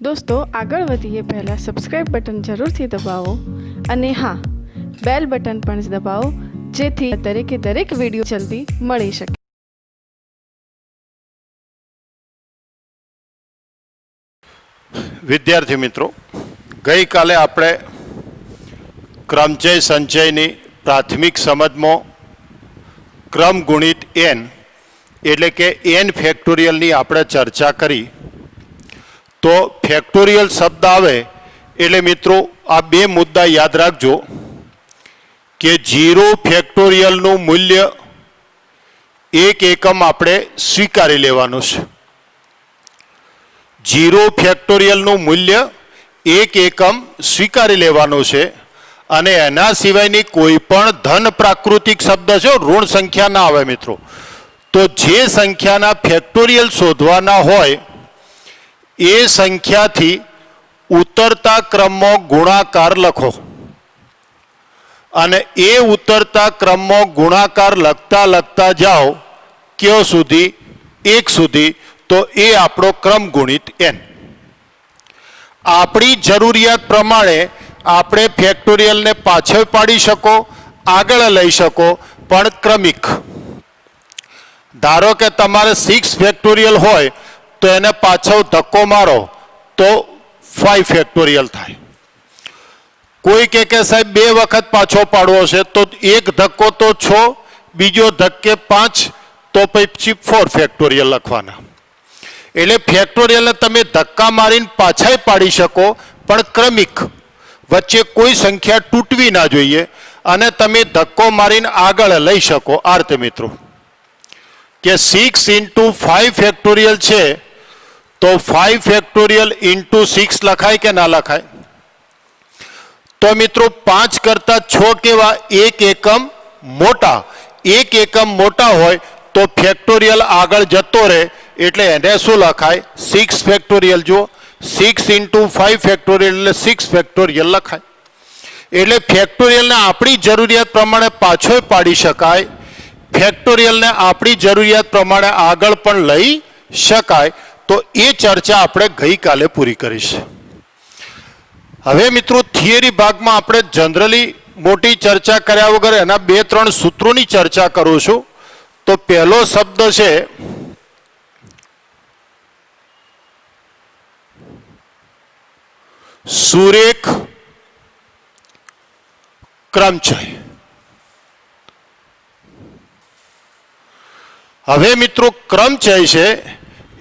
दोस्तों આગળ વધીએ પહેલાં સબસ્ક્રાઇબ બટન જરૂરથી દબાવો અને હા બેલ બટન પણ દબાવો જેથી દરેકે દરેક વિડીયો જલ્દી મળી શકે। વિદ્યાર્થી મિત્રો, ગઈકાલે આપણે ક્રમચય સંચયની પ્રાથમિક સમજમાં ક્રમ ગુણિત એન એટલે કે એન ફેક્ટોરિયલની આપણે ચર્ચા કરી। તો ફેક્ટોરિયલ શબ્દ આવે એટલે મિત્રો આ બે મુદ્દા યાદ રાખજો કે 0 ફેક્ટોરિયલનું મૂલ્ય એક એકમ આપણે સ્વીકારી લેવાનું છે। 0 ફેક્ટોરિયલનું મૂલ્ય એક એકમ સ્વીકારી લેવાનું છે અને એના સિવાયની કોઈ પણ ધન પ્રાકૃતિક શબ્દ છે, ઋણ સંખ્યા ના આવે મિત્રો। તો જે સંખ્યાના ફેક્ટોરિયલ શોધવાના હોય એ સંખ્યાથી ઉતરતા ક્રમમાં ગુણાકાર લખો અને એ ઉતરતા ક્રમમાં ગુણાકાર લખતા લખતા જાઓ ક્યો સુધી? 1 સુધી। તો એ આપણો ક્રમ ગુણિત એન। આપણી જરૂરિયાત પ્રમાણે આપણે ફેક્ટોરિયલને પાછળ પાડી શકો, આગળ લઈ શકો, પણ ક્રમિક। ધારો કે તમારે 6 ફેક્ટોરિયલ હોય તો એને પાછળ ધક્કો મારો તો 5 ફેક્ટોરિયલ થાય। કોઈ કે સાહેબ 2 વખત પાછો પાડવો છે તો એક ધક્કો તો 6, બીજો ધક્કે 5, તો પછી 4 ફેક્ટોરિયલ લખવાના। એટલે ફેક્ટોરિયલને તમે ધક્કા મારીને પાછળ પાડી શકો પણ ક્રમિક, વચ્ચે કોઈ સંખ્યા તૂટવી ના જોઈએ અને તમે ધક્કો મારીને આગળ લઈ શકો। આ રીતે મિત્રો કે 6 × 5 ફેક્ટોરિયલ છે તો 5 ફેક્ટોરિયલ × 6 લખાય કે ના લખાય? તો મિત્રો 5 કરતા 6 કેવા? એક એકમ મોટા। એક એકમ મોટા હોય તો ફેક્ટોરિયલ આગળ જતો રહે એટલે એને શું લખાય? 6 ફેક્ટોરિયલ। જુઓ 6 × 5 ફેક્ટોરિયલ એટલે 6 ફેક્ટોરિયલ લખાય। એટલે ફેક્ટોરિયલને આપણી જરૂરિયાત પ્રમાણે પાછો પાડી શકાય, ફેક્ટોરિયલને આપણી જરૂરિયાત પ્રમાણે આગળ પણ લઈ શકાય। તો એ ચર્ચા આપણે ગઈકાલે પૂરી કરી છે। હવે મિત્રો થિયરી ભાગમાં આપણે જનરલી મોટી ચર્ચા કર્યા વગર એના 2-3 સૂત્રોની ચર્ચા કરું છું। તો પહેલો શબ્દ છે સુરેખ ક્રમચય। હવે મિત્રો ક્રમચય છે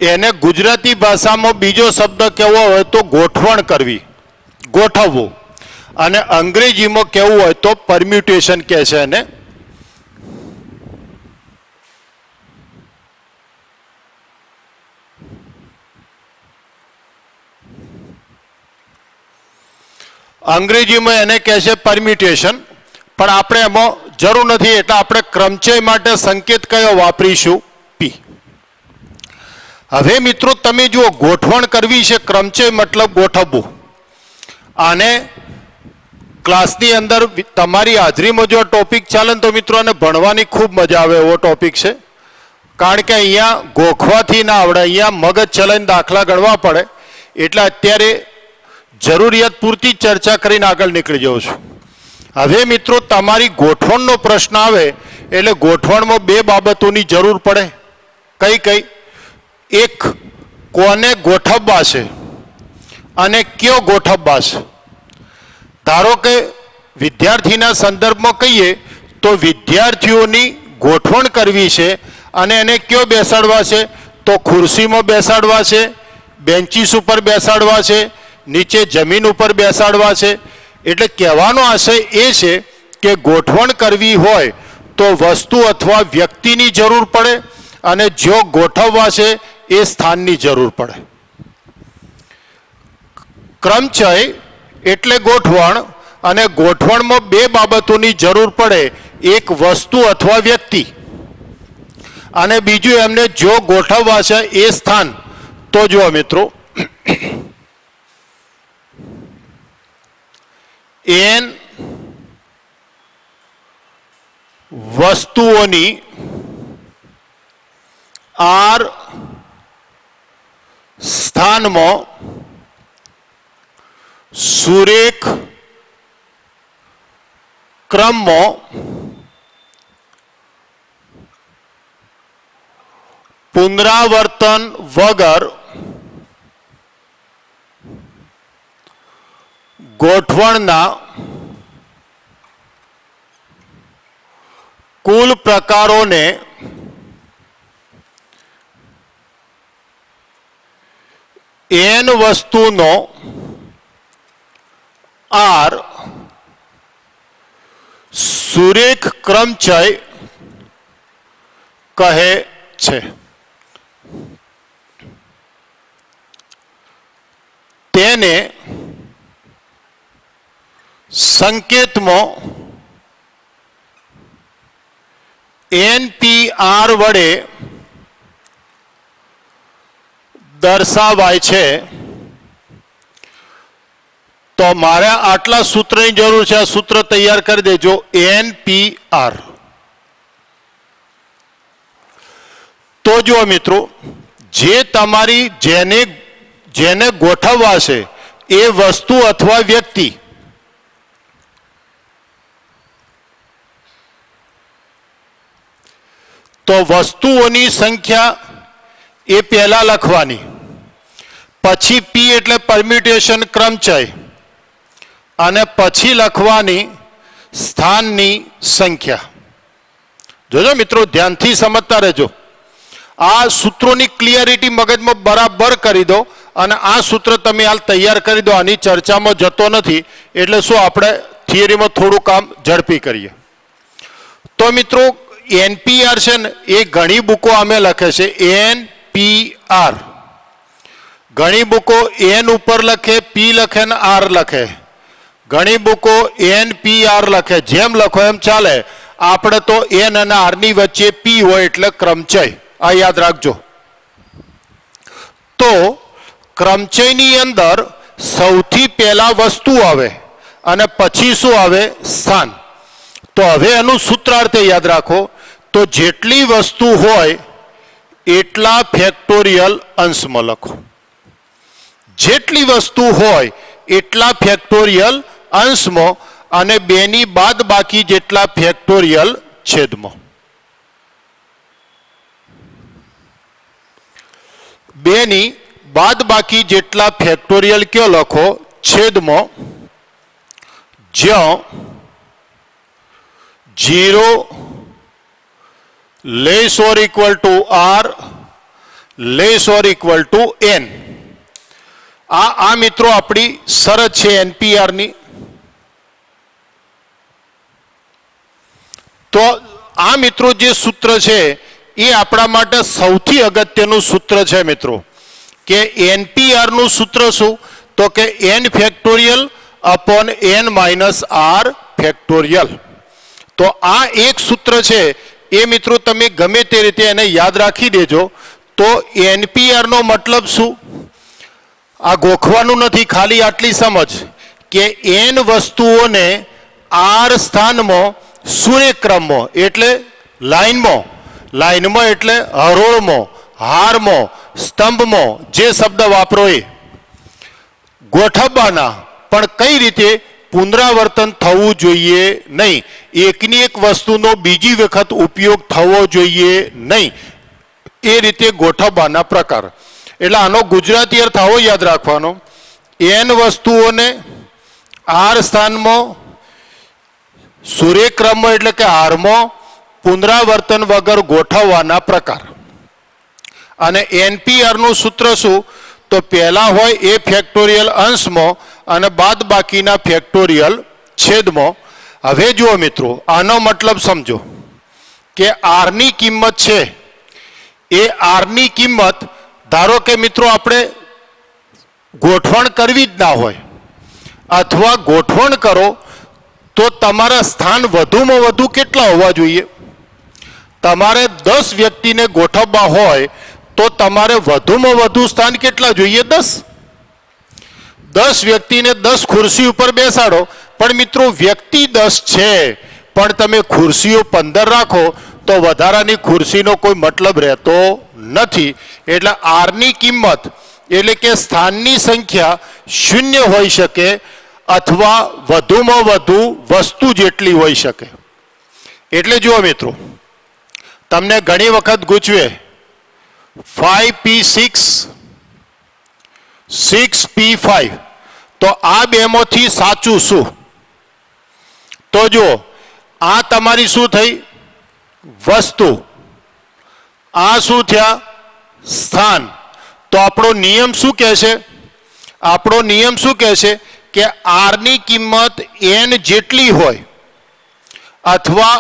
એને ગુજરાતી ભાષામાં બીજો શબ્દ કહેવો હોય તો ગોઠવણ કરવી, ગોઠવવું, અને અંગ્રેજીમાં કહેવું હોય તો પરમ્યુટેશન કહે છે એને। અંગ્રેજીમાં એને કહે છે પરમ્યુટેશન, પણ આપણે એમાં જરૂર નથી એટલે આપણે ક્રમચય માટે સંકેત કયો વાપરીશું? પી। હવે મિત્રો તમે જુઓ ગોઠવણ કરવી છે, ક્રમચય મતલબ ગોઠવવું। આને ક્લાસની અંદર તમારી હાજરીમાં જો ટોપિક ચાલે તો મિત્રો આને ભણવાની ખૂબ મજા આવે એવો ટોપિક છે। કારણ કે અહીંયા ગોખવાથી ના આવડે, અહીંયા મગજ ચલાવીને દાખલા ગણવા પડે। એટલે અત્યારે જરૂરિયાત પૂરતી ચર્ચા કરીને આગળ નીકળી જાઉં છું। હવે મિત્રો તમારી ગોઠવણનો પ્રશ્ન આવે એટલે ગોઠવણમાં 2 બાબતોની જરૂર પડે। કઈ કઈ? એક, કોને ગોઠવવા છે અને કયો ગોઠવવા છે। ધારો કે વિદ્યાર્થીના સંદર્ભમાં કહીએ તો વિદ્યાર્થીઓની ગોઠવણ કરવી છે અને એને કયો બેસાડવા છે? તો ખુરશીમાં બેસાડવા છે, બેન્ચીસ ઉપર બેસાડવા છે, નીચે જમીન ઉપર બેસાડવા છે। એટલે કહેવાનો આશય એ છે કે ગોઠવણ કરવી હોય તો વસ્તુ અથવા વ્યક્તિની જરૂર પડે અને જો ગોઠવવા છે એ સ્થાનની જરૂર પડે। ક્રમચય એટલે ગોઠવણ, અને ગોઠવણમાં 2 બાબતોની જરૂર પડે। એક વસ્તુ અથવા વ્યક્તિ, અને બીજું એમને જો ગોઠવવા છે એ સ્થાન। તો જુઓ મિત્રો એન વસ્તુઓની આર સ્થાનમાં સુરેખ ક્રમમાં પુનરાવર્તન વગર ગોઠવણના કુલ પ્રકારોને n વસ્તુનો r સુરેખ ક્રમચય કહે છે. તેને સંકેતમાં NPR વડે દર્શાવાય છે. તો મારે આટલા સૂત્રની જરૂર છે. આ સૂત્ર તૈયાર કરી દેજો. NPR. તો જો મિત્રો, જે તમારી જેને ગોઠવવા છે એ વસ્તુ અથવા વ્યક્તિ તો વસ્તુઓની સંખ્યા એ પહેલા લખવાની, પછી P એટલે પરમ્યુટેશન ક્રમચય, અને પછી લખવાની સ્થાનની સંખ્યા. જોજો મિત્રો, ધ્યાનથી સમજતા રહેજો. આ સૂત્રોની ક્લિયરિટી મગજમાં બરાબર કરી દો અને આ સૂત્ર તમે હાલ તૈયાર કરી દો. આની ચર્ચામાં જતો નથી એટલે શું આપણે થિયરીમાં થોડું કામ ઝડપી કરીએ. તો મિત્રો, NPR છે ને એ ઘણી બુકો અમે લખે છે NPR. ઘણી બુકો N ઉપર લખે, P લખે ને R લખે. ઘણી બુકો NPR લખે. જેમ લખો એમ ચાલે. આપણે તો N અને R ની વચ્ચે P હોય એટલે ક્રમચય. આ યાદ રાખજો. તો ક્રમચયની અંદર સૌથી પહેલા વસ્તુ આવે અને પછી શું આવે? સ્થાન. તો હવે એનું સૂત્રાર્થ યાદ રાખો. તો જેટલી વસ્તુ હોય એટલા ફેક્ટોરિયલ અંશમાં લખો. જેટલી વસ્તુ હોય એટલા ફેક્ટોરિયલ અંશમાં અને બેની બાદ બાકી જેટલા ફેક્ટોરિયલ છેદમાં. બેની બાદ બાકી જેટલા ફેક્ટોરિયલ કયો લખો? છેદમાં. જ્યાં 0 less or equal to R less or equal to N. આ મિત્રો આપણી શરત છે NPR ની. તો આ મિત્રો જે સૂત્ર છે એ આપણા માટે સૌથી અગત્યનું સૂત્ર છે મિત્રો. કે NPR નું સૂત્ર શું? તો કે N factorial upon N minus R factorial. તો આ એક સૂત્ર છે એ મિત્રો તમે ગમે તે રીતે એને યાદ રાખી દેજો. તો NPR નો મતલબ શું? આ ગોખવાનું નથી, ખાલી આટલી સમજ કે N વસ્તુઓને R સ્થાનમાં સુરેખ ક્રમમાં એટલે લાઈનમાં એટલે હરોળમાં, હારમાં, સ્તંભમાં, જે શબ્દ વાપરો એ ગોઠવવાના. પણ કઈ રીતે? પુનરાવર્તન થવું જોઈએ નહીં. એકની એક વસ્તુનો બીજી વખત ઉપયોગ થવો જોઈએ નહીં. એ રીતે ગોઠવવાના પ્રકાર. એટલે આનો ગુજરાતી અર્થ આવો યાદ રાખવાનો. N વસ્તુઓને R સ્થાનમાં સુરેખ ક્રમમાં એટલે કે હારમાં પુનરાવર્તન વગર ગોઠવવાના પ્રકાર. અને NPR નું સૂત્ર શું? તો પહેલા હોય એ ફેક્ટોરિયલ અંશમાં અને બાદ બાકીના ફેક્ટોરિયલ છેદમાં. હવે જુઓ મિત્રો, આનો મતલબ સમજો કે R ની કિંમત છે એ R ની કિંમત, ધારો કે મિત્રો આપણે ગોઠવણ કરવી જ ના હોય અથવા ગોઠવણ કરો તો તમારા સ્થાન વધુમાં વધુ કેટલા હોવા જોઈએ? તમારે 10 વ્યક્તિને ગોઠવવા હોય તો તમારે વધુમાં વધુ સ્થાન કેટલા જોઈએ? 10. 10 વ્યક્તિને 10 ખુરશી ઉપર બેસાડો, પણ મિત્રો વ્યક્તિ 10 છે પણ તમે ખુરશીઓ 15 રાખો તો વધારાની ખુરશીનો કોઈ મતલબ રહેતો નથી. એટલે R ની કિંમત એટલે કે સ્થાનની સંખ્યા 0 હોઈ શકે અથવા વધુમાં વધુ વસ્તુ જેટલી હોઈ શકે. એટલે જુઓ મિત્રો, તમને ઘણી વખત ગૂંચવે 5p6 6p5, તો આ બેમાંથી સાચું શું? તો જુઓ, આ તમારી શું થઈ? વસ્તુ. આ શું થયા? સ્થાન. તો આપણો નિયમ શું કહે છે? આપણો નિયમ શું કહે છે કે r ની કિંમત n જેટલી હોય અથવા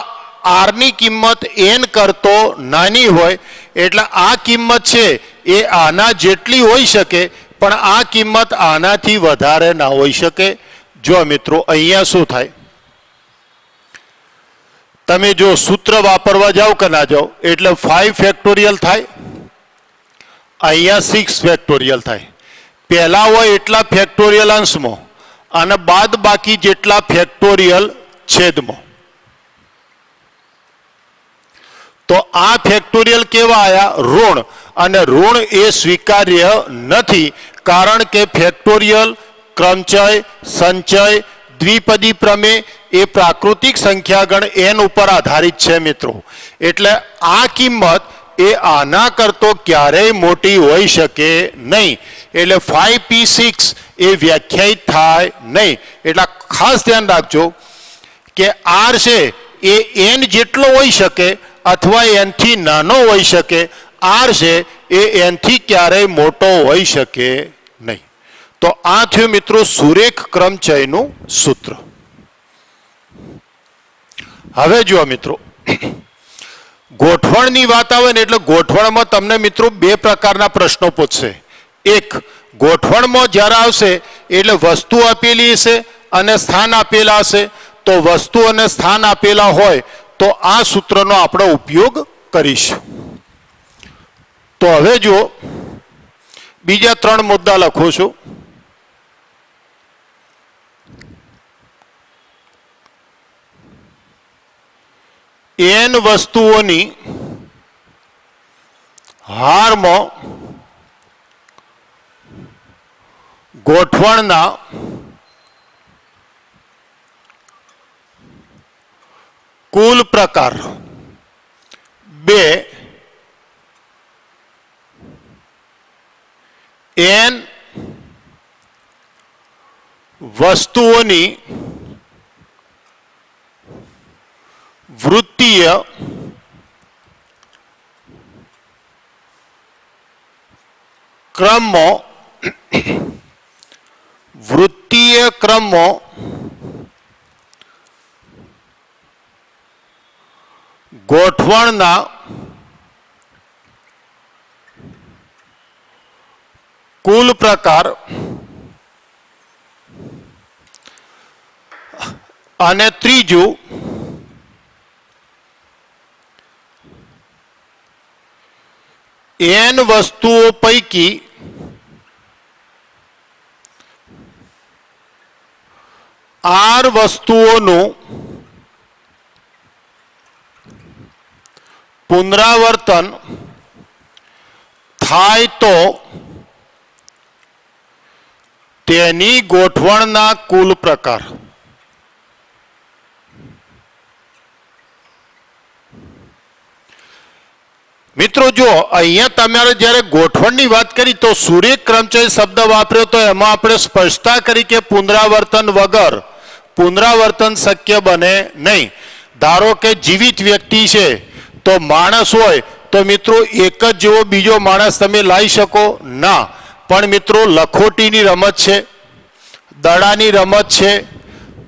r ની કિંમત n કરતો નાની હોય, એટલે આ કિંમત છે એ આના જેટલી હોઈ શકે, પણ આ કિંમત આનાથી વધારે ના હોઈ શકે. જો મિત્રો, અહીંયા શું થાય? તમે જો સૂત્ર વાપરવા જાઓ કે ના જાઓ, એટલે 5 ફેક્ટોરિયલ થાય, અહીંયા 6 ફેક્ટોરિયલ થાય. પહેલા હોય એટલા ફેક્ટોરિયલ અંશમાં અને બાદ બાકી જેટલા ફેક્ટોરિયલ છેદમાં. તો આ ફેક્ટોરિયલ કેવા આયા? ઋણ. અને ઋણ એ સ્વીકાર્ય નથી, કારણ કે ફેક્ટોરિયલ, ક્રમચય, સંચય, દ્વિપદી પ્રમેય એ પ્રાકૃતિક સંખ્યાગણ n ઉપર આધારિત છે મિત્રો. એટલે આ કિંમત એ આના કરતો ક્યારેય મોટી હોઈ શકે નહીં. એટલે 5p6 એ વ્યાખ્યાયિત થાય નહીં. એટલે ખાસ ધ્યાન રાખજો કે r છે એ n જેટલો હોઈ શકે અથવા n થી નાનો હોઈ શકે. r છે એ n થી ક્યારેય મોટો હોઈ શકે નહીં. તો આ થયું મિત્રો સુરેખ ક્રમચયનું સૂત્ર. હવે જુઓ મિત્રો, ગોઠવણની વાત આવે ને એટલે ગોઠવણમાં તમને મિત્રો બે પ્રકારના પ્રશ્નો પૂછશે. એક, ગોઠવણમાં જ્યારે આવશે એટલે વસ્તુ આપેલી હશે અને સ્થાન આપેલા હશે. તો વસ્તુ અને સ્થાન આપેલા હોય તો આ સૂત્રનો આપણે ઉપયોગ કરીશું. તો હવે જુઓ, બીજા 3 મુદ્દા લખું છું. n વસ્તુઓની હારમાં ગોઠવણના કુલ પ્રકાર 2 n વસ્તુઓની વૃત્તીય ક્રમમાં ગોઠવણના કુલ પ્રકાર અને ત્રીજું, n વસ્તુઓ પૈકી r વસ્તુઓનું પુનરાવર્તન થાય તો તેની ગોઠવણના કુલ પ્રકાર. મિત્રો જો અહીંયા તમારે જ્યારે ગોઠવણની વાત કરી તો સુરેખ ક્રમચય શબ્દ વાપર્યો, તો એમાં આપણે સ્પષ્ટતા કરી કે પુનરાવર્તન વગર પુનરાવર્તન શક્ય બને નહીં. ધારો કે જીવિત વ્યક્તિ છે તો માણસ હોય તો મિત્રો એક જ જેવો બીજો માણસ તમે લાવી શકો ના. પણ મિત્રો લખોટીની રમત છે, દડાની રમત છે,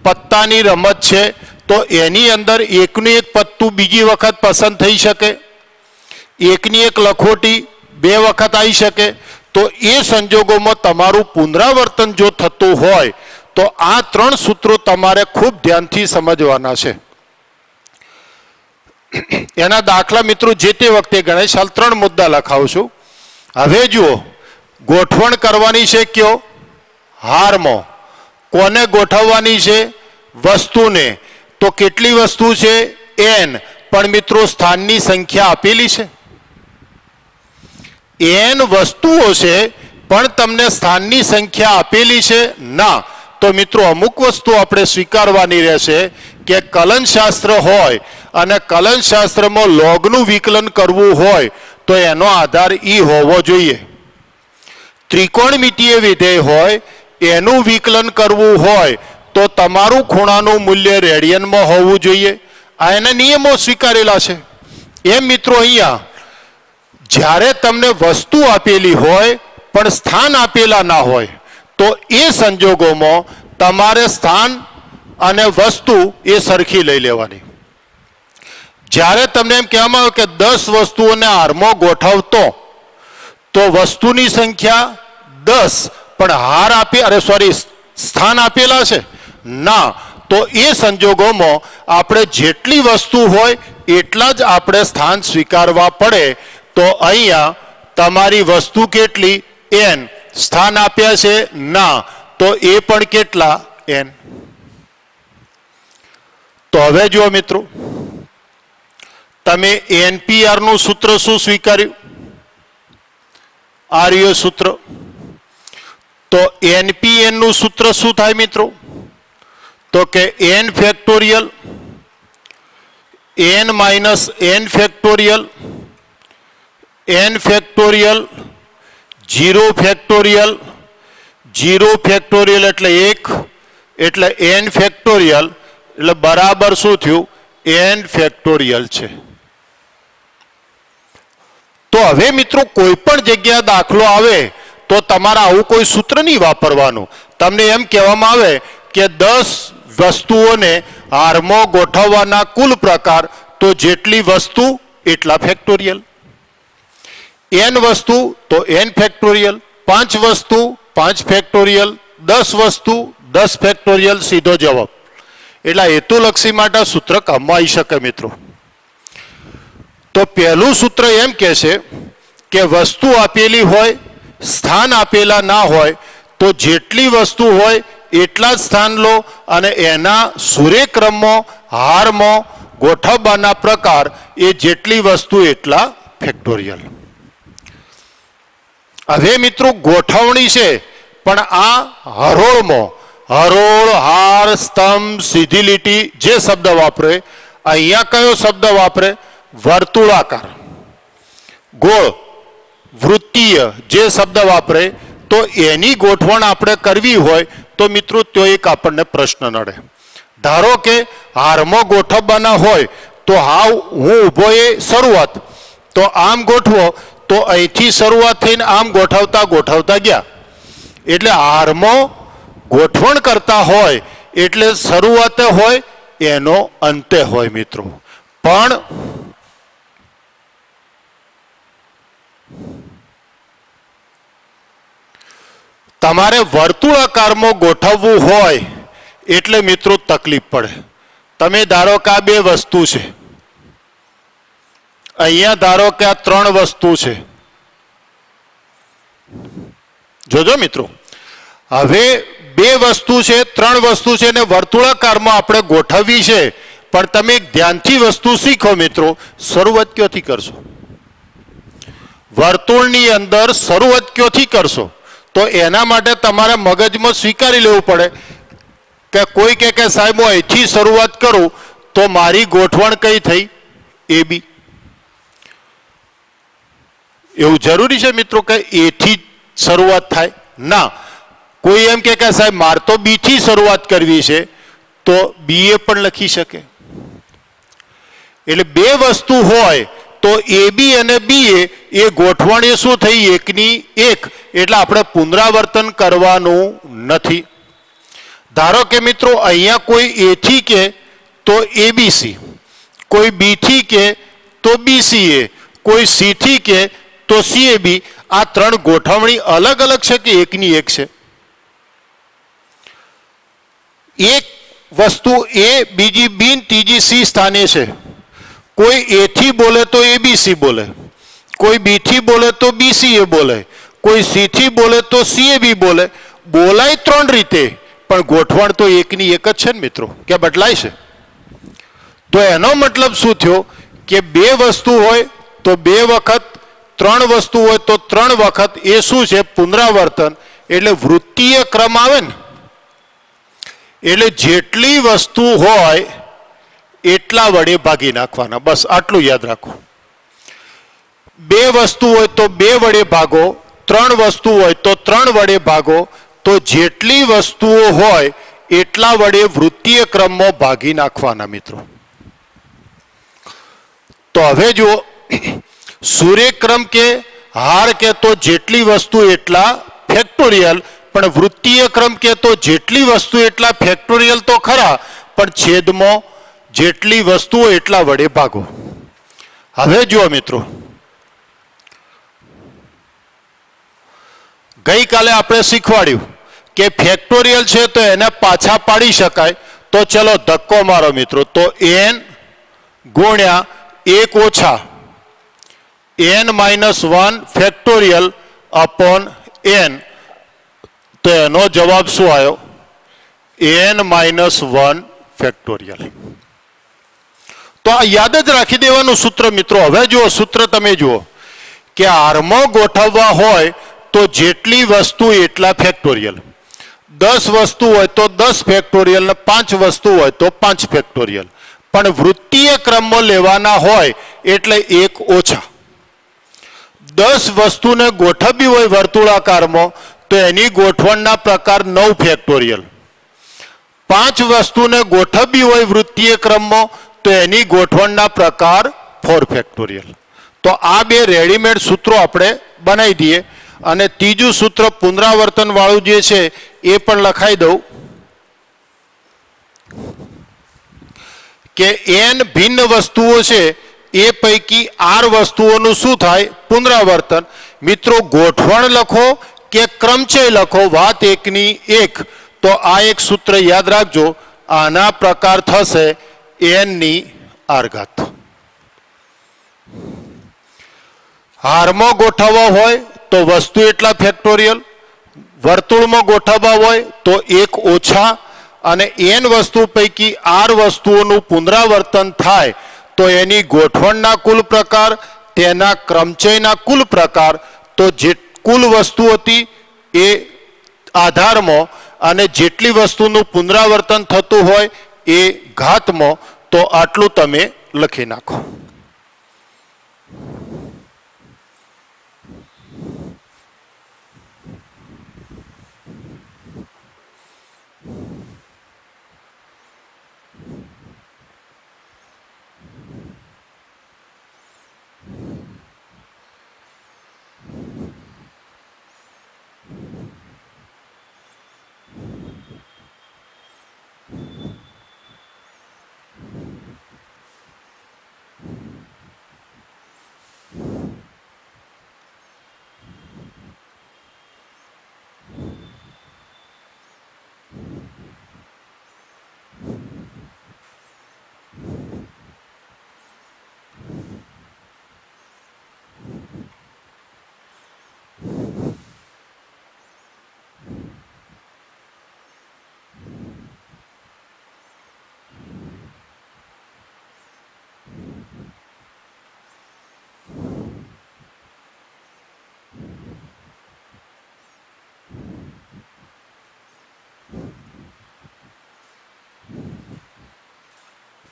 પત્તાની રમત છે, તો એની અંદર એકનું એક પત્તું બીજી વખત પસંદ થઈ શકે, એકની એક લખોટી 2 વખત આવી શકે. તો એ સંજોગોમાં તમારું પુનરાવર્તન જો થતું હોય તો આ 3 સૂત્રો તમારે ખૂબ ધ્યાનથી સમજવાના છે. એના દાખલા મિત્રો જે તે વખતે ગણાય. હાલ 3 મુદ્દા લખાવું છું. હવે જુઓ, ગોઠવણ કરવાની છે કયો? હારમાં. કોને ગોઠવવાની છે? વસ્તુને. તો કેટલી વસ્તુ છે? n. પણ મિત્રો સ્થાનની સંખ્યા આપેલી છે. n વસ્તુઓ છે પણ તમને સ્થાનની સંખ્યા આપેલી છે ના. તો તો મિત્રો અમુક વસ્તુ આપણે સ્વીકારવાની રહેશે કે કલનશાસ્ત્ર હોય અને કલનશાસ્ત્રમાં લોગનું વિકલન કરવું હોય તો એનો આધાર ઈ હોવો જોઈએ. ત્રિકોણમિતીય વિધેય હોય એનું વિકલન કરવું હોય તો તમારું ખૂણાનું મૂલ્ય રેડિયનમાં હોવું જોઈએ. આ એના નિયમો સ્વીકારેલા છે. એમ મિત્રો અહીંયા જ્યારે તમને વસ્તુ આપેલી હોય પણ સ્થાન આપેલા ના હોય તો એ સંજોગોમાં તમારે સ્થાન અને વસ્તુ એ સરખી લઈ લેવાની. જ્યારે તમને એમ કહેવામાં આવે કે 10 વસ્તુઓને હારમાં ગોઠવતો તો વસ્તુની સંખ્યા 10 પણ હાર સ્થાન આપેલા છે ના, તો એ સંજોગોમાં આપણે જેટલી વસ્તુ હોય એટલા જ આપણે સ્થાન સ્વીકારવા પડે. તો અહીંયા તમારી વસ્તુ કેટલી n, સ્થાન આપ્યા છે ના, તો એ પણ કેટલા n. તો હવે જુઓ મિત્રો, તમે NPR નું સૂત્ર શું સ્વીકાર્યું? આર્ય સૂત્ર. તો NPN નું સૂત્ર શું થાય મિત્રો? તો કે n factorial n minus n factorial n factorial 0 factorial 0 factorial એટલે 1 એટલે n ફેક્ટોરિયલ એટલે બરાબર શું થયું? n ફેક્ટોરિયલ છે. તો હવે મિત્રો કોઈ પણ જગ્યા દાખલો આવે તો તમારે આવું કોઈ સૂત્ર નહીં વાપરવાનું. તમને એમ કહેવામાં આવે કે 10 વસ્તુઓને હારમાં ગોઠવવાના કુલ પ્રકાર, તો જેટલી વસ્તુ એટલા ફેક્ટોરિયલ. n વસ્તુ તો n ફેક્ટોરિયલ, 5 વસ્તુ 5 ફેક્ટોરિયલ, 10 વસ્તુ 10 ફેક્ટોરિયલ, સીધો જવાબ. એટલે હેતુલક્ષી માટે સૂત્ર કામમાં આવી શકે મિત્રો. તો પહેલું સૂત્ર એમ કહે છે કે વસ્તુ આપેલી હોય, સ્થાન આપેલા ના હોય તો જેટલી વસ્તુ હોય એટલા જ સ્થાન લો અને એના સૂર્યક્રમમાં હારમાં ગોઠવવાના પ્રકાર એ જેટલી વસ્તુ એટલા ફેક્ટોરિયલ. હવે મિત્રો ગોઠવણી છે પણ આ હરોળમાં હરોળ, હાર, સ્તંભ, સીધી લીટી જે શબ્દ વાપરે, અહીંયા કયો શબ્દ વાપરે? વર્તુળાકાર, ગોળ, વૃત્તીય જે શબ્દ વાપરે. તો એની ગોઠવણ આપણે કરવી હોય તો મિત્રો તો એક આપણને પ્રશ્ન નડે. ધારો કે હારમાં ગોઠવવાના હોય તો હાવ હું ઊભો એ શરૂઆત, તો આમ ગોઠવો તો અહીંથી શરૂઆત થઈને આમ ગોઠવતા ગોઠવતા ગયા. એટલે હારમાં ગોઠવણ કરતા હોય એટલે શરૂઆતે હોય એનો અંતે હોય મિત્રો. પણ તમારે વર્તુળાકારમાં ગોઠવવું હોય એટલે મિત્રો તકલીફ પડે. તમે ધારો કે આ 2 વસ્તુ છે, અહીંયા ધારો કે આ 3 વસ્તુ છે. જોજો મિત્રો, હવે 2 વસ્તુ છે, 3 વસ્તુ છે ને વર્તુળાકારમાં આપણે ગોઠવવી છે. પણ તમે ધ્યાનથી વસ્તુ શીખો મિત્રો, શરૂઆત ક્યાંથી કરશો? વર્તુળની અંદર શરૂઆત ક્યાંથી કરશો? તો એના માટે તમારે મગજમાં સ્વીકારી લેવું પડે કે કોઈ કે સાહેબ હું અહીંથી શરૂઆત કરું તો મારી ગોઠવણ કઈ થઈ? AB. એવું જરૂરી છે મિત્રો કે એથી શરૂઆત થાય? ના. કોઈ એમ કે સાહેબ મારે તો B થી શરૂઆત કરવી છે તો BA પણ લખી શકે. એટલે 2 વસ્તુ હોય તો AB અને BA એ ગોઠવણ એ શું થઈ? 1 ની 1. એટલે આપણે પુનરાવર્તન કરવાનું નથી. ધારો કે મિત્રો અહીંયા કોઈ A થી કે તો ABC, કોઈ B થી કે તો BCA, કોઈ C થી કે તો CAB. આ 3 ગોઠવણી અલગ અલગ છે કે 1 ની 1 છે? એક વસ્તુ A, બીજી B, ત્રીજી C સ્થાને છે. કોઈ A થી બોલે તો ABC બોલે, કોઈ B થી બોલે તો BCA બોલે, કોઈ C થી બોલે તો CAB બોલે. બોલાય 3 રીતે પણ ગોઠવણ તો 1 ની 1 જ છે ને મિત્રો, કે બદલાય છે? તો એનો મતલબ શું થયો કે 2 વસ્તુ હોય તો 2 વખત, 3 વસ્તુ હોય તો 3 વખત. એ શું છે? પુનરાવર્તન. એટલે વૃત્તીય ક્રમ આવે ને, એટલે જેટલી વસ્તુ હોય એટલા વડે ભાગી નાખવાના, બસ આટલું યાદ રાખો. બે વસ્તુ હોય તો બે વડે ભાગો, ત્રણ વસ્તુ હોય તો ત્રણ વડે ભાગો, તો જેટલી વસ્તુઓ હોય એટલા વડે વૃત્તીય ક્રમમાં ભાગી નાખવાના મિત્રો. તો હવે જો સૂર્યક્રમ કે હાર કે તો જેટલી વસ્તુ એટલા ફેક્ટોરિયલ, પણ વૃત્તીય ક્રમ કે તો જેટલી વસ્તુ એટલા ફેક્ટોરિયલ તો ખરા, પણ છેદમાં જેટલી વસ્તુઓ એટલા વડે ભાગો. હવે જુઓ મિત્રો, ગઈકાલે આપણે શીખવાડ્યું કે ફેક્ટોરિયલ છે તો એને પાછા પાડી શકાય. તો ચલો ધક્કો મારો મિત્રો, તો n ગુણ્યા 1 ઓછા n-1 ફેક્ટોરિયલ અપોન n, તો એનો જવાબ શું આવ્યો? n-1 factorial. તો આ યાદ જ રાખી દેવાનું સૂત્ર મિત્રો. હવે જુઓ સૂત્ર તમે જુઓ કે હારમાં ગોઠવવા હોય તો જેટલી વસ્તુ એટલા ફેક્ટોરિયલ. 10 વસ્તુ હોય તો 10 ફેક્ટોરિયલ ને 5 વસ્તુ હોય તો 5 ફેક્ટોરિયલ. પણ વૃત્તીય ક્રમમાં લેવાના હોય એટલે 1 ઓછા. 10 વસ્તુને ગોઠવવી હોય વર્તુળાકારમાં તો એની ગોઠવણના પ્રકાર 9 ફેક્ટોરિયલ. 5 વસ્તુને ગોઠવવી હોય વૃત્તીય ક્રમમાં તો એની ગોઠવણના પ્રકાર 4 ફેક્ટોરિયલ. તો આ બે રેડીમેડ સૂત્રો આપણે બનાવી દઈએ. અને ત્રીજું સૂત્ર પુનરાવર્તન વાળું જે છે એ પણ લખાઈ દઉં કે n ભિન્ન વસ્તુઓ છે એ પૈકી r વસ્તુઓનું શું થાય? પુનરાવર્તન. મિત્રો ગોઠવણ લખો કે ક્રમચય લખો, વાત એકની એક. તો આ એક સૂત્ર યાદ રાખજો, આના પ્રકાર થશે n⁻⁴. હારમાં ગોઠવવા હોય તો વસ્તુ એટલા ફેક્ટોરિયલ, વર્તુળમાં ગોઠવવા હોય તો 1 ઓછા, અને n વસ્તુ પૈકી r વસ્તુઓનું પુનરાવર્તન થાય તો એની ગોઠવણના કુલ પ્રકાર, તેના ક્રમચયના કુલ પ્રકાર, તો જે કુલ વસ્તુ હતી એ આધારમાં, અને જેટલી વસ્તુનું પુનરાવર્તન થતું હોય એ ઘાતમાં. તો આટલું તમે લખી નાખો.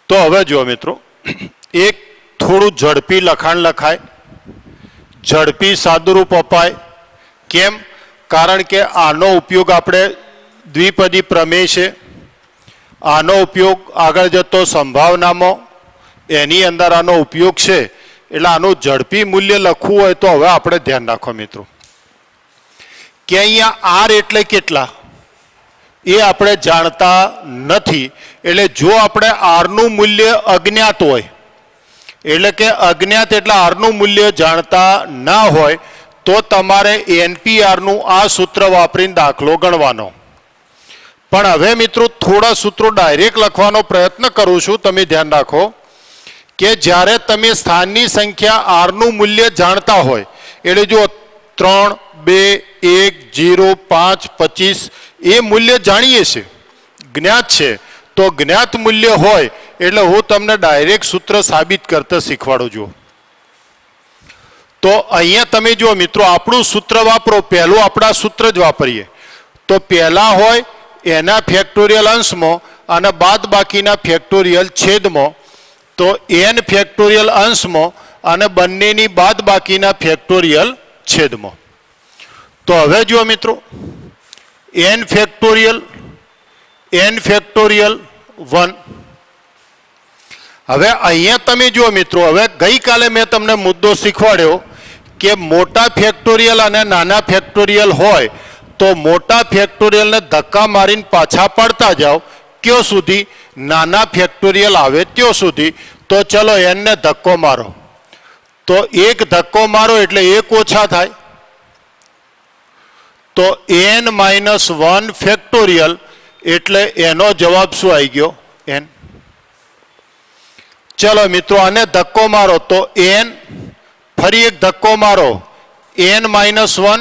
તો હવે જુઓ મિત્રો, એક થોડું ઝડપી લખાણ લખાય, ઝડપી સાદુરૂપ અપાય. કેમ? કારણ કે આનો ઉપયોગ આપણે દ્વિપદી પ્રમેય છે, આનો ઉપયોગ આગળ જતો સંભાવનામાં એની અંદર આનો ઉપયોગ છે. એટલે આનું ઝડપી મૂલ્ય લખવું હોય તો હવે આપણે ધ્યાન રાખો મિત્રો કે અહીંયા r એટલે કેટલા એ આપણે જાણતા નથી. એટલે જો આપણે r નું મૂલ્ય અજ્ઞાત હોય, એટલે કે અજ્ઞાત એટલે r નું મૂલ્ય જાણતા ના હોય, તો તમારે NPR નું આ સૂત્ર વાપરીને દાખલો ગણવાનો. પણ હવે મિત્રો થોડા સૂત્રો ડાયરેક્ટ લખવાનો પ્રયત્ન કરું છું. તમે ધ્યાન રાખો કે જ્યારે તમે સ્થાનની સંખ્યા r નું મૂલ્ય જાણતા હોય, એટલે જો 3, 2, 1, 0, 5, 25 એ મૂલ્ય જાણીએ છીએ, જ્ઞાત છે. તો જ્ઞાત મૂલ્ય હોય એટલે હું તમને ડાયરેક્ટ સૂત્ર સાબિત કરતા શીખવાડું છું. તો અહીંયા તમે જુઓ મિત્રો, આપણું સૂત્ર વાપરો, પહેલું આપણા સૂત્ર જ વાપરીએ. તો પહેલા હોય એના ફેક્ટોરિયલ અંશમાં અને બાદ બાકીના ફેક્ટોરિયલ છેદમાં, તો n ફેક્ટોરિયલ અંશમાં અને બંનેની બાદ બાકીના ફેક્ટોરિયલ છેદમાં. તો હવે જુઓ મિત્રો, n ફેક્ટોરિયલ 1. હવે અહીંયા તમે જુઓ મિત્રો, હવે ગઈકાલે મેં તમને મુદ્દો શીખવાડ્યો કે મોટા ફેક્ટોરિયલ અને નાના ફેક્ટોરિયલ હોય તો મોટા ફેક્ટોરિયલને ધક્કા મારીને પાછા પડતા જાઓ ક્યાં સુધી? નાના ફેક્ટોરિયલ આવે ત્યાં સુધી. તો ચલો n ને ધક્કો મારો, તો એક ધક્કો મારો એટલે એક ઓછા થાય, તો n-1 ફેક્ટોરિયલ એટલે એનો જવાબ શું આવી ગયો? n. ચલો મિત્રો આને ધક્કો મારો તો n, ફરી એક ધક્કો મારો n-1,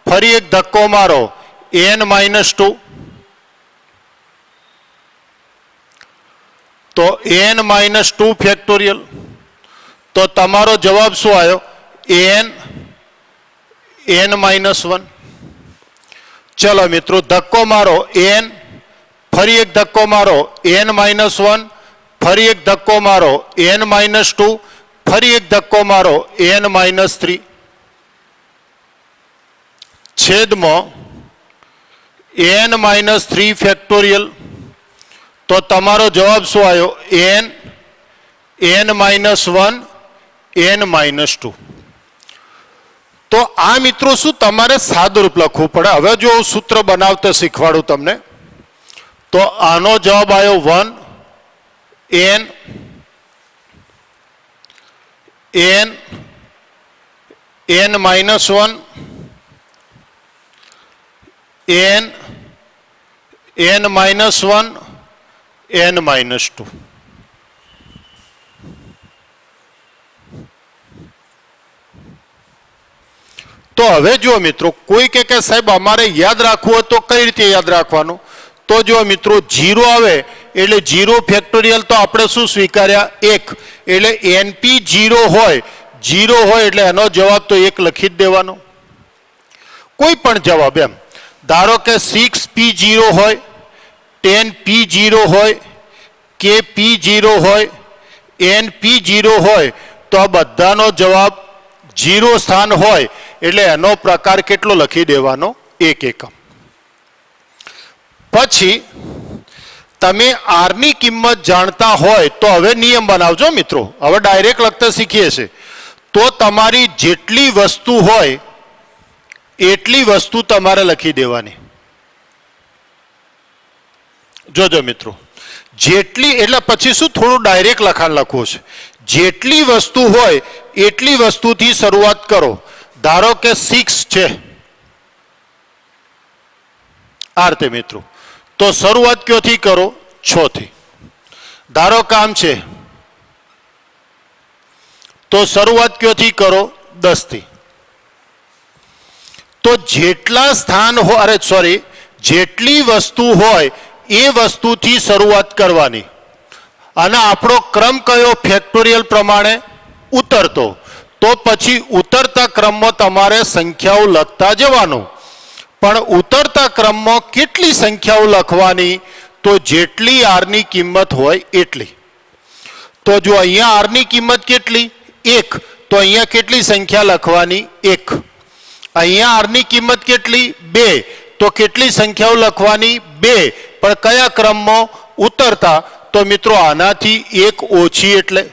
ફરી એક ધક્કો મારો n-2, તો n-2 ફેક્ટોરિયલ. તો તમારો જવાબ શું આવ્યો? n-1. ચલો મિત્રો ધક્કો મારો n, ફરી એક ધક્કો મારો n-1, ફરી એક ધક્કો મારો n-2, ફરી એક ધક્કો મારો n-3, છેદમાં n-3 ફેક્ટોરિયલ. તો તમારો જવાબ શું આવ્યો? n-1, n-2. તો આ મિત્રો શું તમારે સાદુરૂપ લખવું પડે. હવે જો હું સૂત્ર બનાવતા શીખવાડું તમને, તો આનો જવાબ આવ્યો 1 n-1 n-2. તો હવે જો મિત્રો કોઈ કે સાહેબ અમારે યાદ રાખવું હોય તો કઈ રીતે યાદ રાખવાનું? તો જો મિત્રો 0 આવે એટલે 0 ફેક્ટોરિયલ તો આપણે શું સ્વીકાર્યા? 1. એટલે np 0 હોય એટલે એનો જવાબ તો 1 લખી જ દેવાનો, કોઈ પણ જવાબ. એમ ધારો કે 6p0 હોય, 10p0 હોય, kp0 હોય, np0 હોય, તો આ બધાનો જવાબ 0 સ્થાન હોય એટલે એનો પ્રકાર કેટલો લખી દેવાનો? 1 એકમ. પછી તમે r ની કિંમત જાણતા હોય તો હવે નિયમ બનાવજો મિત્રો. હવે ડાયરેક્ટ લખતા શીખીએ છીએ તો તમારી જેટલી વસ્તુ હોય એટલી વસ્તુ તમારે લખી દેવાની. જોજો મિત્રો, જેટલી એટલે પછી શું થોડું ડાયરેક્ટ લખાણ લખવું છે. જેટલી વસ્તુ હોય એટલી વસ્તુથી શરૂઆત કરો. ધારો કે 6 છે આ રીતે મિત્રો, તો શરૂઆત ક્યોથી કરો? 6 થી. ધારો કામ છે તો શરૂઆત ક્યોથી કરો? 10 થી. તો જેટલા સ્થાન જેટલી વસ્તુ હોય એ વસ્તુથી શરૂઆત કરવાની. અને આપણો ક્રમ કયો? ફેક્ટોરિયલ પ્રમાણે ઉતરતો. તો પછી ઉતરતા ક્રમમાં તમારે સંખ્યાઓ લખતા જવાનું. પણ ઉતરતા ક્રમમાં કેટલી સંખ્યાઓ લખવાની? તો જેટલી r ની કિંમત હોય એટલી. તો જો અહીંયા r ની કિંમત કેટલી? 1. તો અહીંયા કેટલી સંખ્યા લખવાની? 1. અહીંયા r ની કિંમત કેટલી? 2. તો કેટલી સંખ્યાઓ લખવાની? 2. પણ કયા ક્રમમાં? ઉતરતા. તો મિત્રો આનાથી 1 ઓછી એટલે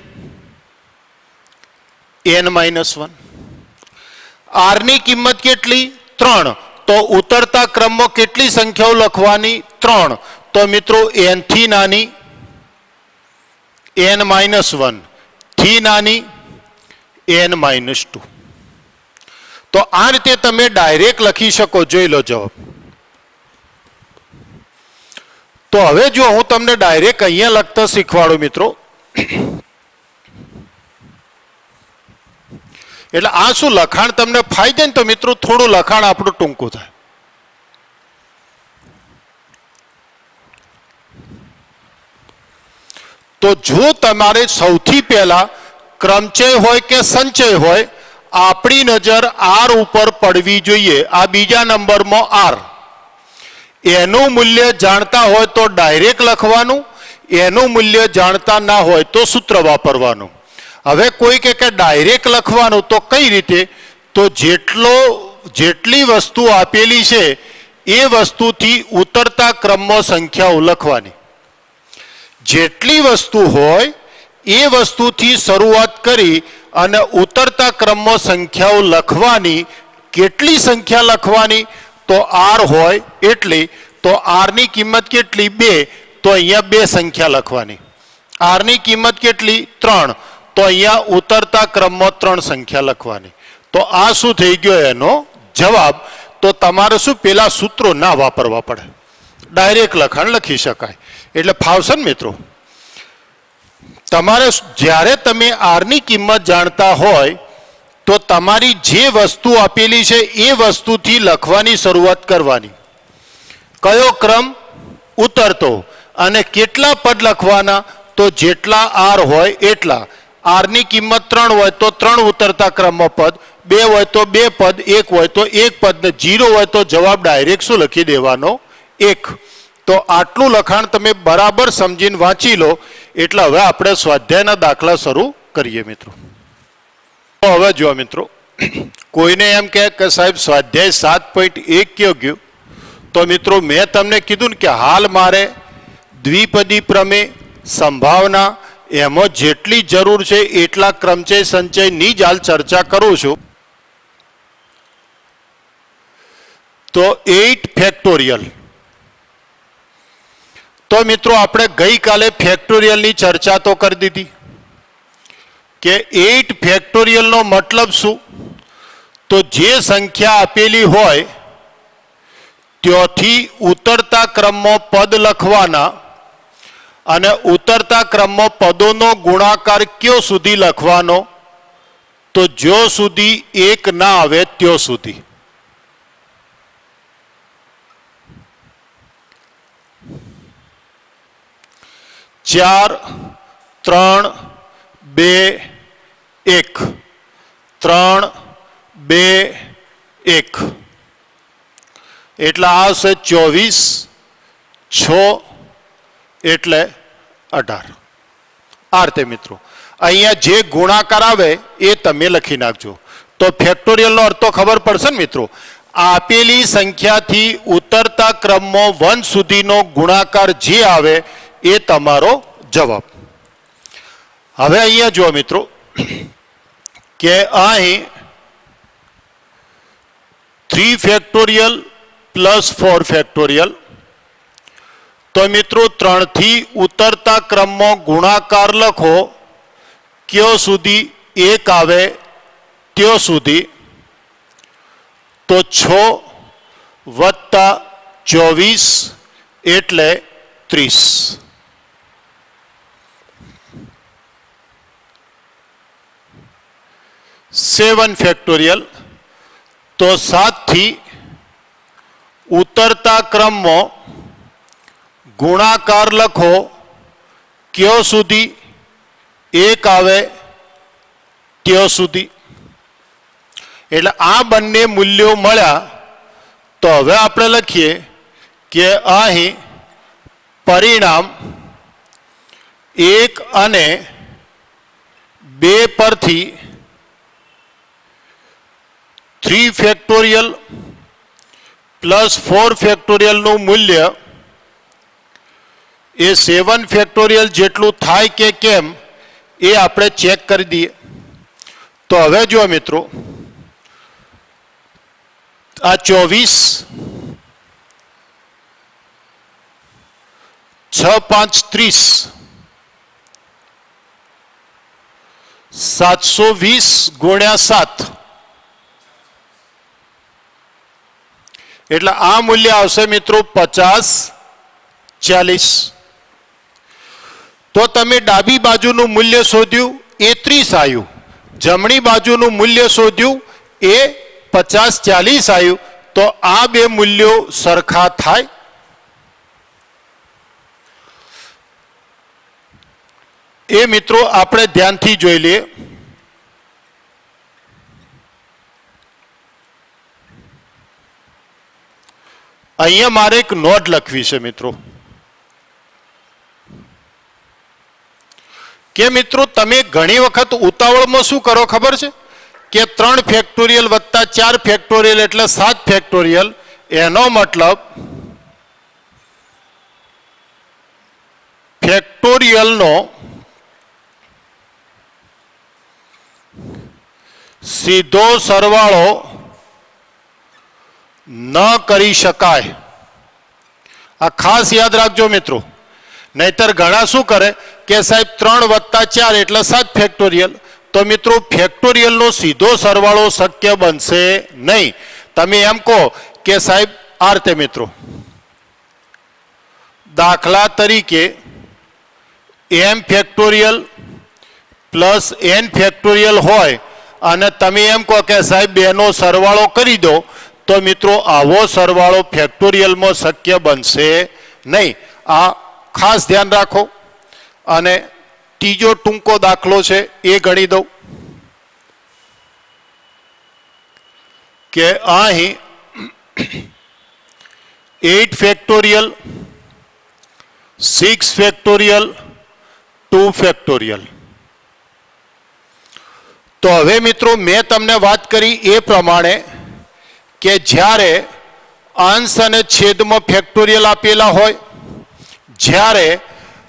n-1. r ની કિંમત કેટલી? 3. તો ઉતરતા ક્રમમાં કેટલી સંખ્યાઓ લખવાની? 3. તો મિત્રો n થી નાની n-1, થી નાની n-2. તો આ રીતે તમે ડાયરેક્ટ લખી શકો. જોઈ લો જવાબ. તો હવે જો હું તમને ડાયરેક્ટ અહીંયા લખતા શીખવાડું મિત્રો, એટલે આ શું લખાણ તમને ફાયદે ને તો મિત્રો થોડું લખાણ આપણું ટૂંકું થાય. તો જો તમારે સૌથી પહેલા ક્રમચય હોય કે સંચય હોય, આપણી નજર r ઉપર પડવી જોઈએ. આ બીજા નંબરમાં r. એનું મૂલ્ય જાણતા હોય તો ડાયરેક્ટ લખવાનું, એનું મૂલ્ય જાણતા ના હોય તો સૂત્ર વાપરવાનું. હવે કોઈ કે ડાયરેક્ટ લખવાનું તો કઈ રીતે? તો જેટલી વસ્તુ આપેલી છે એ વસ્તુથી ઉતરતા ક્રમમાં સંખ્યાઓ લખવાની. જેટલી વસ્તુ હોય એ વસ્તુથી શરૂઆત કરી અને ઉતરતા ક્રમમાં સંખ્યાઓ લખવાની. કેટલી સંખ્યા લખવાની? તો r હોય એટલી. તો r ની કિંમત કેટલી? 2. તો અહીંયા 2 સંખ્યા લખવાની. r ની કિંમત કેટલી? 3. તો અહીંયા ઉતરતા ક્રમમાં 3 સંખ્યા લખવાની. તો આ શું થઈ ગયો એનો જવાબ. તો તમારે શું પેલા સૂત્રો ના વાપરવા પડે, ડાયરેક્ટ લખાણ લખી શકાય. એટલે ફાવશે ને મિત્રો? તમારે જ્યારે તમે r ની કિંમત જાણતા હોય તો તમારી જે વસ્તુ આપેલી છે એ વસ્તુથી લખવાની શરૂઆત કરવાની. કયો ક્રમ? ઉતરતો. અને કેટલા પદ લખવાના? તો જેટલા r હોય એટલા. r ની કિંમત 3 હોય તો 3 ઉતરતા ક્રમમાં પદ, 2 હોય તો 2 પદ, 1 હોય તો 1 પદ, ને 0 હોય તો જવાબ ડાયરેક્ટ શું લખી દેવાનો? 1. તો આટલું લખાણ તમે બરાબર સમજીને વાંચી લો. એટલે હવે આપણે સ્વાધ્યાયના દાખલા શરૂ કરીએ મિત્રો. તો હવે જો મિત્રો, કોઈને એમ કહે કે સાહેબ સ્વાધ્યાય 7.1 કયો ગયું? તો મિત્રો મેં તમને કીધું ને કે હાલ મારે દ્વિપદી પ્રમેય, સંભાવના, એમાં જેટલી જરૂર છે એટલા ક્રમચય સંચયની જ હાલ ચર્ચા કરું છું. તો 8 ફેક્ટોરિયલ. તો મિત્રો આપણે ગઈકાલે ફેક્ટોરિયલની ચર્ચા તો કરી દીધી કે 8 ફેક્ટોરિયલનો મતલબ શું? તો જે સંખ્યા આપેલી હોય ત્યાંથી ઉતરતા ક્રમમાં પદ લખવાના અને ઉતરતા ક્રમમાં પદોનો ગુણાકાર કયો સુધી લખવાનો? તો જો સુધી 1 ના આવે ત્યો સુધી. ચાર, 3, 2, 1. 3, 2, 1. એટલે આવશે 24, 6 એટલે 18. આ રીતે મિત્રો અહીંયા જે ગુણાકાર આવે એ તમે લખી નાખજો. તો ફેક્ટોરિયલનો અર્થ તો ખબર પડશે ને મિત્રો? આપેલી સંખ્યાથી ઉતરતા ક્રમમાં 1 સુધીનો ગુણાકાર જે આવે એ તમારો જવાબ. હવે અહીંયા જુઓ મિત્રો કે અહીં 3 ફેક્ટોરિયલ પ્લસ 4 ફેક્ટોરિયલ. તો મિત્રો 3 થી ઉતરતા ક્રમમાં ગુણાકાર લખો કયો સુધી 1 આવે ત્યો સુધી. તો 6 વત્તા 24 એટલે 30. 7 ફેક્ટોરિયલ. તો 7 થી ઉતરતા ક્રમમાં ગુણાકાર લખો કયો સુધી 1 આવે ત્યો સુધી. એટલે આ બંને મૂલ્યો મળ્યા. તો હવે આપણે લખીએ કે અહીં પરિણામ 1 અને 2 પરથી 3 ફેક્ટોરિયલ પ્લસ 4 ફેક્ટોરિયલનું મૂલ્ય એ 7 ફેક્ટોરિયલ જેટલું થાય કે કેમ એ આપણે ચેક કરી દઈએ. તો હવે જુઓ મિત્રો, આ 24, 6 5 30, 720 ગુણ્યા 7 એટલે આ મૂલ્ય આવશે મિત્રો 50, 40. તો તમે ડાબી બાજુનું મૂલ્ય શોધ્યું એ 30 આવ્યું, જમણી બાજુનું મૂલ્ય શોધ્યું એ 50, 40 આવ્યું. તો આ બે મૂલ્યો સરખા થાય. એ મિત્રો આપણે ધ્યાનથી જોઈ લઈએ. અહીંયા મારે એક નોટ લખવી છે મિત્રો કે મિત્રો તમે ઘણી વખત ઉતાવળમાં શું કરો ખબર છે કે 3 ફેક્ટોરિયલ વત્તા 4 ફેક્ટોરિયલ એટલે 7 ફેક્ટોરિયલ એનો મતલબ ફેક્ટોરિયલનો સીધો સરવાળો ન કરી શકાય આ ખાસ યાદ રાખજો મિત્રો નહીતર ઘણા શું કરે કે સાહેબ 3 વત્તા 4 એટલે 7 ફેક્ટોરિયલ તો મિત્રો ફેક્ટોરિયલનો સીધો સરવાળો શક્ય બનશે નહીં તમે એમ કહો કે સાહેબ આ રીતે મિત્રો દાખલા તરીકે m factorial plus n factorial હોય અને તમે એમ કહો કે સાહેબ બેનો સરવાળો કરી દો તો મિત્રો આવો સરવાળો ફેક્ટોરિયલમાં શક્ય બનશે નહીં આ ખાસ ધ્યાન રાખો અને ત્રીજો ટૂંકો દાખલો છે એ ગણી દઉં કે અહીં 8 ફેક્ટોરિયલ 6 ફેક્ટોરિયલ 2 ફેક્ટોરિયલ તો હવે મિત્રો મેં તમને વાત કરી એ પ્રમાણે કે જ્યારે અંશ અને છેદમાં ફેક્ટોરિયલ આપેલા હોય જ્યારે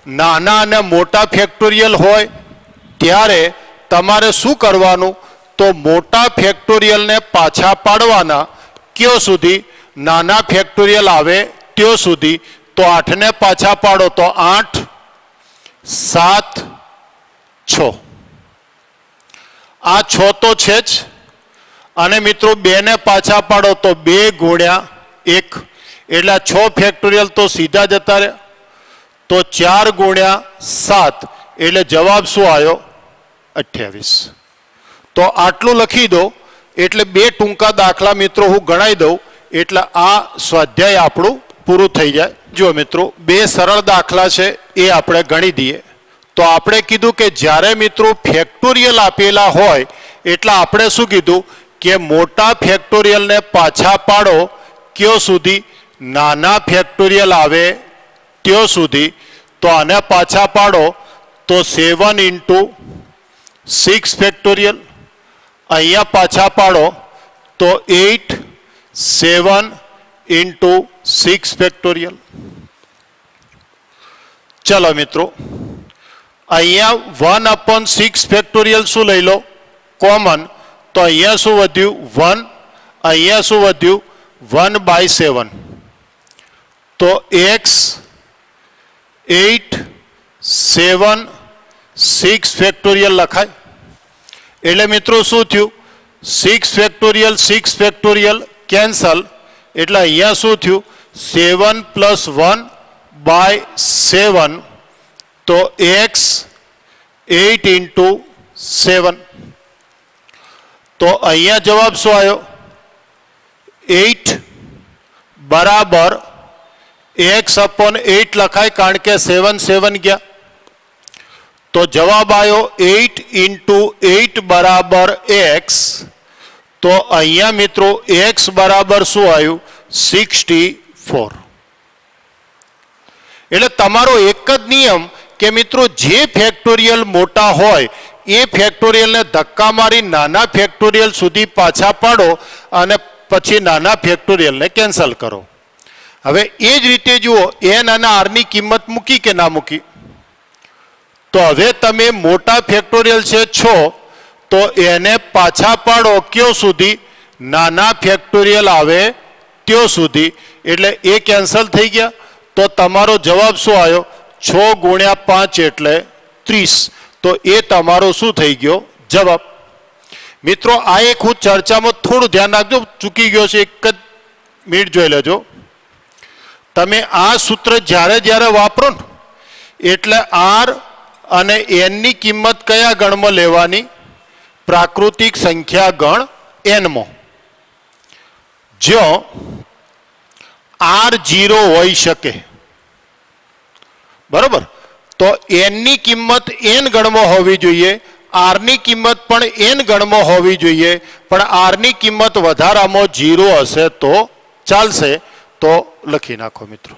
નાના અને મોટા ફેક્ટોરિયલ હોય ત્યારે તમારે શું કરવાનું તો મોટા ફેક્ટોરિયલને પાછા પાડવાના ક્યાં સુધી નાના ફેક્ટોરિયલ આવે ત્યાં સુધી તો 8 ને પાછા પાડો તો 8 7 6 આ 6 તો છે જ અને મિત્રો 2 ને પાછા પાડો તો 2 ગુણ્યા 1 એટલે 6 ફેક્ટોરિયલ તો સીધા જતા રહ્યા તો 4 ગુણ્યા 7 એટલે જવાબ શું આવ્યો 28 તો આટલું લખી દો એટલે 2 ટૂંકા દાખલા મિત્રો હું ગણાઈ દઉં એટલે આ સ્વાધ્યાય આપણું પૂરું થઈ જાય જો મિત્રો 2 સરળ દાખલા છે એ આપણે ગણી દઈએ તો આપણે કીધું કે જ્યારે મિત્રો ફેક્ટોરિયલ આપેલા હોય એટલે આપણે શું કીધું કે મોટા ફેક્ટોરિયલને પાછા પાડો ક્યાં સુધી નાના ફેક્ટોરિયલ આવે ત્યાં સુધી તો આને પાછા પાડો તો 7 × 6 ફેક્ટોરિયલ અહીંયા પાછા પાડો તો 8 7 × 6 ફેક્ટોરિયલ ચલો મિત્રો અહીંયા 1/6 ફેક્ટોરિયલ શું લઈ લો કોમન તો અહીંયા શું વધ્યું 1 અહીંયા શું વધ્યું 1/7 તો x 8 7 6 ફેક્ટોરિયલ લખાય એટલે મિત્રો શું થયું 6 ફેક્ટોરિયલ કેન્સલ એટલે અહીંયા શું થયું 7 + 1/7 તો x 8 × 7 તો અહીંયા જવાબ શું આવ્યો 8 બરાબર x/8 લખાય કારણ કે 7 7 ગયા તો જવાબ આવ્યો 8 × 8 બરાબર x તો અહીંયા મિત્રો x બરાબર શું આવ્યું 64 એટલે તમારો એક જ નિયમ કે મિત્રો જે ફેક્ટોરિયલ મોટા હોય એ ફેક્ટોરિયલને ધક્કા મારી નાના ફેક્ટોરિયલ સુધી પાછા પાડો અને પછી નાના ફેક્ટોરિયલને કેન્સલ કરો હવે એ જ રીતે જુઓ n અને r ની કિંમત મૂકી કે ના મૂકી તો હવે તમે મોટા ફેક્ટોરિયલ છે 6 તો એને પાછા પાડો ક્યાં સુધી નાના ફેક્ટોરિયલ આવે ત્યાં સુધી એટલે એ કેન્સલ થઈ ગયા તો તમારો જવાબ શું આવ્યો 6 × 5 એટલે 30 તો એ તમારો શું થઈ ગયો જવાબ મિત્રો આ એક હું ચર્ચામાં થોડું ધ્યાન રાખજો ચૂકી ગયો છે એક જ મિનિટ જોઈ લેજો તમે આ સૂત્ર જ્યારે જ્યારે વાપરો ને એટલે r અને n ની કિંમત કયા ગણમાં લેવાની પ્રાકૃતિક સંખ્યા ગણ n માં જો r 0 હોઈ શકે બરોબર તો n ની કિંમત n ગણમાં હોવી જોઈએ r ની કિંમત પણ n ગણમાં હોવી જોઈએ પણ r ની કિંમત વધારામાં 0 હશે તો ચાલશે તો લખી નાખો મિત્રો.